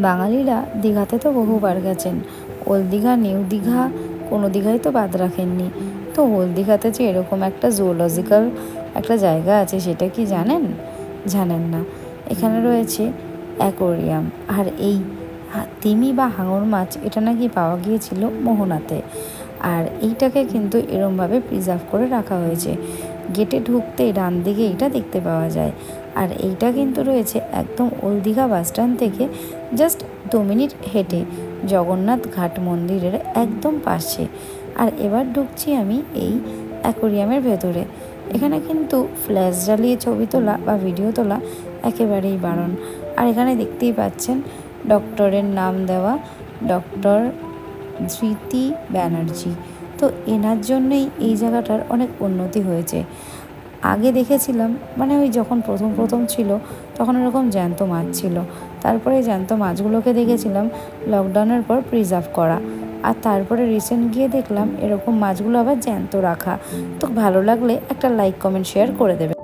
বাঙালিরা দীঘাতে তো বহুবার গেছেন, ওল্ড দীঘা নিউ দীঘা কোনো দীঘাই তো বাদ রাখেননি। তো ওল্ড দীঘাতে যে এরকম একটা জুওলজিক্যাল একটা জায়গা আছে সেটা কি জানেন? জানেন না। এখানে রয়েছে অ্যাকোয়ারিয়াম, আর এই তিমি বা হাঙর মাছ এটা নাকি পাওয়া গিয়েছিল মোহনাতে। আর এইটাকে কিন্তু এরমভাবে প্রিজার্ভ করে রাখা হয়েছে। গেটে ঢুকতেই ডান দিকে এটা দেখতে পাওয়া যায়। আর এইটা কিন্তু রয়েছে একদম ওল্ড দীঘা বাসস্ট্যান্ড থেকে জাস্ট 2 মিনিট হেঁটে জগন্নাথ ঘাট মন্দিরের একদম পাশে। আর এবার ঢুকছি আমি এই অ্যাকোয়ারিয়ামের ভেতরে। এখানে কিন্তু ফ্ল্যাশ জ্বালিয়ে ছবি তোলা বা ভিডিও তোলা একেবারেই বারণ। আর এখানে দেখতেই পাচ্ছেন ডক্টরের নাম দেওয়া, ডক্টর ধৃতি ব্যানার্জি। তো এনার জন্যই এই জায়গাটার অনেক উন্নতি হয়েছে। আগে দেখেছিলাম মানে ওই যখন প্রথম ছিল তখন এরকম জ্যান্ত মাছ ছিল, তারপরে জ্যান্ত মাছগুলোকে দেখেছিলাম লকডাউনের পর প্রিজার্ভ করা, আর তারপরে রিসেন্ট গিয়ে দেখলাম এরকম মাছগুলো আবার জ্যান্ত রাখা। তো ভালো লাগলে একটা লাইক কমেন্ট শেয়ার করে দেবে।